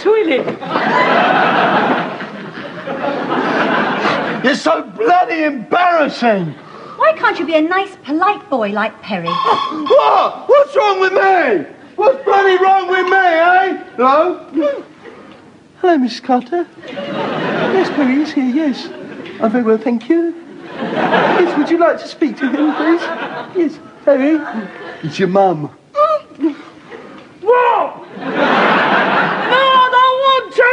toilet. You're so bloody embarrassing. Why can't you be a nice, polite boy like Perry? What? What's wrong with me? What's bloody wrong with me, eh? Hello? Hello, Miss Carter. Yes, Perry is here, yes. I'm very well, thank you. Yes, would you like to speak to him, please? Yes, Perry. It's your mum. What? No, I don't want to.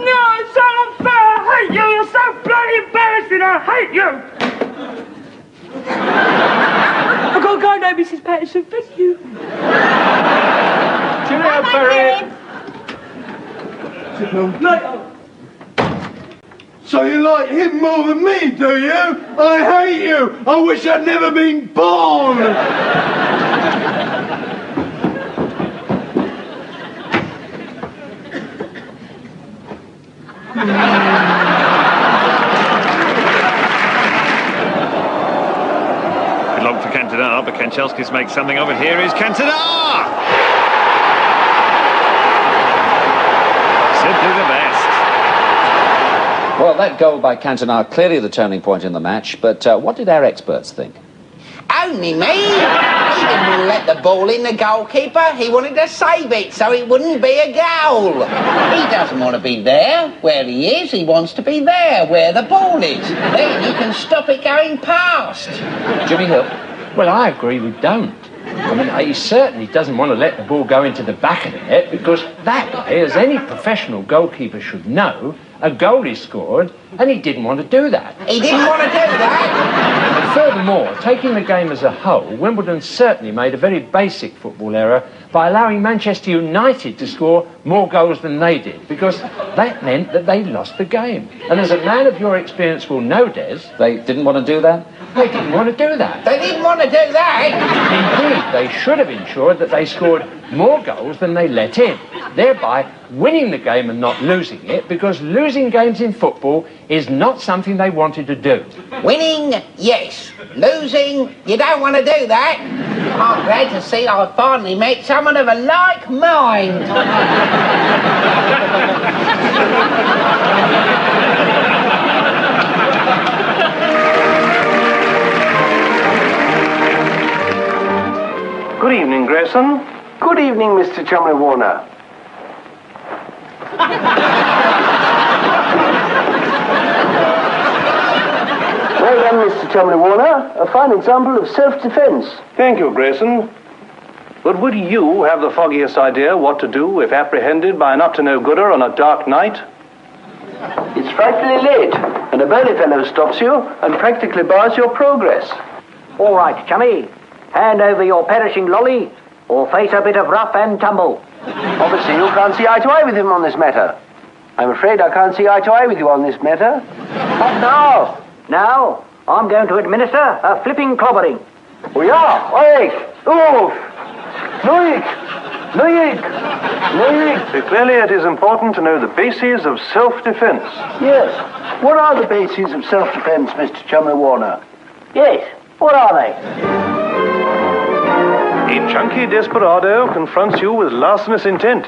No, it's so unfair. I hate you. You're so bloody embarrassing. I hate you. I've got to go now, Mrs. Patterson. Thank you. Cheerio, Perry. No. So you like him more than me, do you? I hate you. I wish I'd never been born. Good luck for Cantona, but Kanchelskis makes something of it. Here is Cantona! Simply the best. Well, that goal by Cantona, clearly the turning point in the match, but what did our experts think? Only me. He didn't want to let the ball in the goalkeeper. He wanted to save it so it wouldn't be a goal. He doesn't want to be there where he is. He wants to be there where the ball is. Then you can stop it going past. Jimmy Hill? Well, I agree with don't. I mean, he certainly doesn't want to let the ball go into the back of the net because that way, as any professional goalkeeper should know, a goal is scored, and he didn't want to do that. He didn't want to do that? And furthermore, taking the game as a whole, Wimbledon certainly made a very basic football error by allowing Manchester United to score more goals than they did, because that meant that they lost the game. And as a man of your experience will know, Des... They didn't want to do that? They didn't want to do that. They didn't want to do that? Indeed, they should have ensured that they scored more goals than they let in, thereby winning the game and not losing it, because losing games in football is not something they wanted to do. Winning, yes. Losing, you don't want to do that. I'm glad to see I finally met someone of a like mind. Good evening, Grayson. Good evening, Mr. Chumley Warner. Well done, Mr. Chumley Warner. A fine example of self-defense. Thank you, Grayson. But would you have the foggiest idea what to do if apprehended by an up-to-no-gooder on a dark night? It's frightfully late, and a burly fellow stops you and practically bars your progress. All right, chummy. Hand over your perishing lolly, or face a bit of rough and tumble. Obviously, you can't see eye to eye with him on this matter. I'm afraid I can't see eye to eye with you on this matter. What now? Now, I'm going to administer a flipping clobbering. Oh, yeah. Oik. Oof. Noik. Noik. Noik. Clearly, it is important to know the bases of self-defense. Yes. What are the bases of self-defense, Mr. Chumley Warner? Yes, what are they? A chunky desperado confronts you with larcenous intent.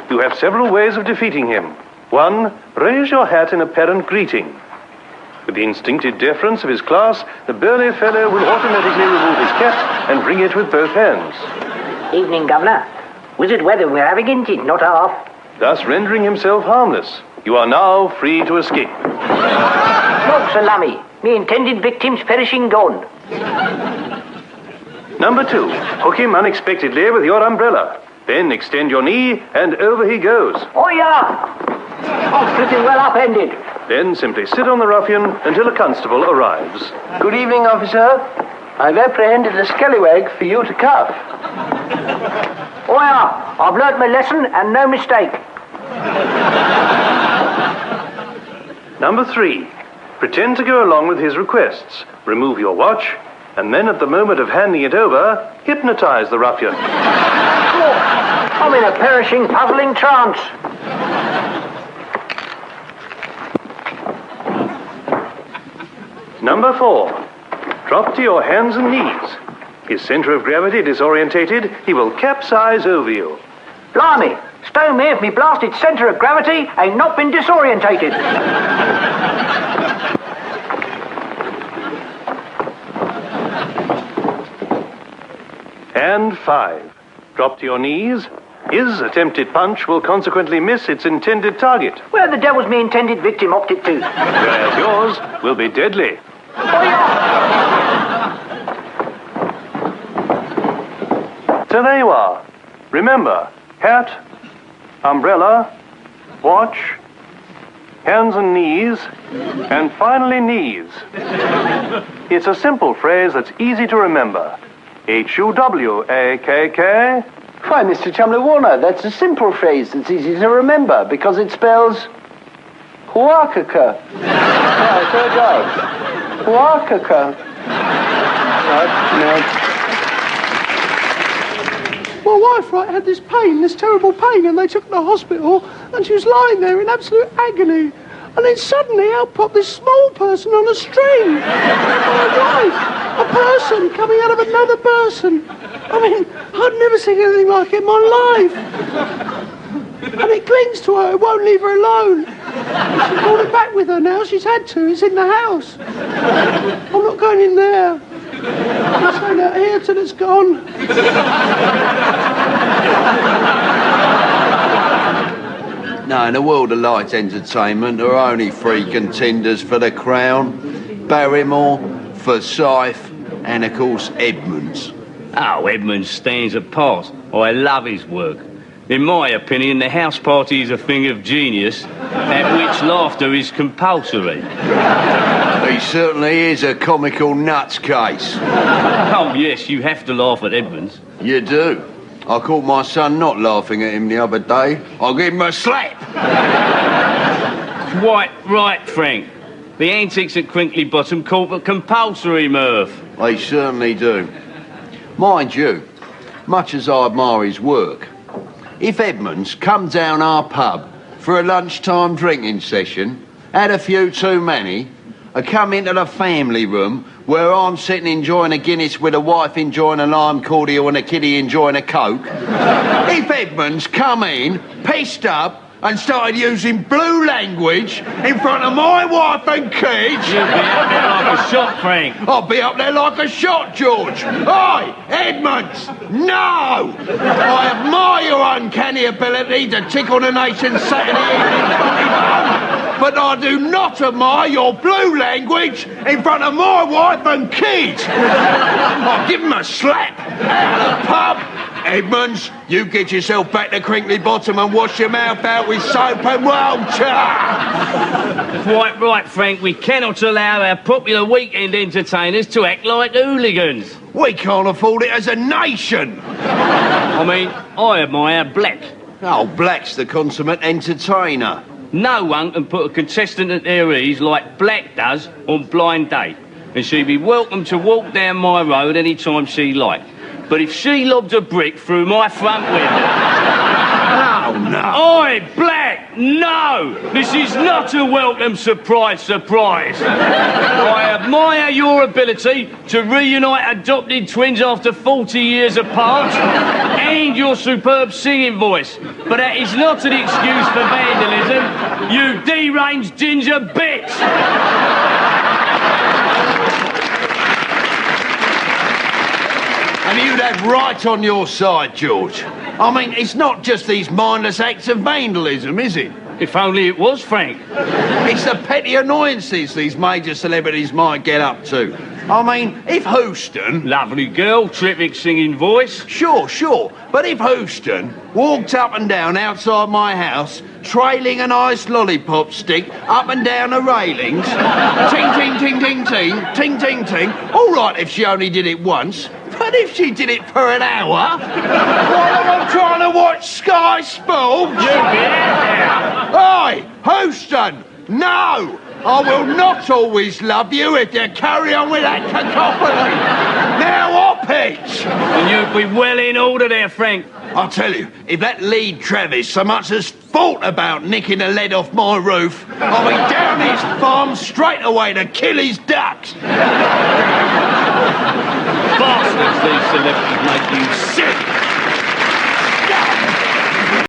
You have several ways of defeating him. 1, raise your hat in apparent greeting. With the instinctive deference of his class, the burly fellow will automatically remove his cap and wring it with both hands. Evening, Governor. Wizard weather we're having, isn't it? Not half. Thus rendering himself harmless. You are now free to escape. Look, salami. Me intended victims perishing gone. Number 2, hook him unexpectedly with your umbrella. Then extend your knee and over he goes. Oh, yeah. I'm flipping well upended. Then simply sit on the ruffian until a constable arrives. Good evening, officer. I've apprehended a scallywag for you to cuff. Oh, yeah. I've learnt my lesson and no mistake. Number 3, pretend to go along with his requests. Remove your watch, and then at the moment of handing it over, hypnotize the ruffian. Oh, I'm in a perishing, puzzling trance. Number 4, drop to your hands and knees. His center of gravity disorientated, he will capsize over you. Blimey, Stone me if me blasted centre of gravity ain't not been disorientated. And 5. Drop to your knees. His attempted punch will consequently miss its intended target, Where the devil's me intended victim opted to? whereas yours will be deadly. So there you are. Remember, hat, umbrella, watch, hands and knees, and finally knees. It's a simple phrase that's easy to remember. H-U-W-A-K-K. Why, Mr. Chumley Warner, that's a simple phrase that's easy to remember because it spells Huakaka. Right, there it goes. Huakaka. Right, no. My wife, right, had this pain, this terrible pain, and they took her to the hospital, and she was lying there in absolute agony. And then suddenly out popped this small person on a string. My wife, a person coming out of another person. I mean, I'd never seen anything like it in my life. And it clings to her, it won't leave her alone. She's brought it back with her now, she's had to, it's in the house. I'm not going in there. I'm staying out here till it's gone. No, in the world of light entertainment, there are only 3 contenders for the crown. Barrymore, Forsyth, and of course Edmonds. Oh, Edmonds stands apart. I love his work. In my opinion, the house party is a thing of genius, at which laughter is compulsory. He certainly is a comical nutcase. Oh, yes, you have to laugh at Edmonds. You do. I caught my son not laughing at him the other day. I'll give him a slap. Quite right, Frank. The antics at Crinkly Bottom call for compulsory mirth. They certainly do. Mind you, much as I admire his work, if Edmonds come down our pub for a lunchtime drinking session, had a few too many, come into the family room where I'm sitting enjoying a Guinness with a wife enjoying a lime cordial and a kiddie enjoying a Coke, if Edmonds come in, pissed up, and started using blue language in front of my wife and kids... You'll be up there like a shot, Frank. I'll be up there like a shot, George. Oi, Edmonds, no! I admire your uncanny ability to tickle the nation's Saturday evening funny bone, but I do not admire your blue language in front of my wife and kids. I'll give him a slap out of the pub. Edmonds, you get yourself back to Crinkly Bottom and wash your mouth out with soap and water. Quite right, Frank. We cannot allow our popular weekend entertainers to act like hooligans. We can't afford it as a nation. I mean, I admire Black. Oh, Black's the consummate entertainer. No one can put a contestant at their ease like Black does on Blind Date. And she'd be welcome to walk down my road any time she liked. But if she lobbed a brick through my front window... Oh, no. Oi, Black, no! This is not a welcome surprise. I admire your ability to reunite adopted twins after 40 years apart and your superb singing voice. But that is not an excuse for vandalism, you deranged ginger bitch! And you'd have right on your side, George. I mean, it's not just these mindless acts of vandalism, is it? If only it was, Frank. It's the petty annoyances these major celebrities might get up to. I mean, if Houston... Lovely girl, terrific singing voice. Sure. But if Houston walked up and down outside my house, trailing an iced lollipop stick up and down the railings, ting, ting, ting, ting, ting, ting, ting, ting, all right if she only did it once, but if she did it for an hour, while I'm trying to watch Sky Sports... You'd be out there. Oi, Houston, no! I will not always love you if you carry on with that cacophony. Now up it! And you'd be well in order there, Frank. I'll tell you, if that lead Travis so much as thought about nicking the lead off my roof, I'll be down his farm straight away to kill his ducks. Bastards, these celebrities make you sick.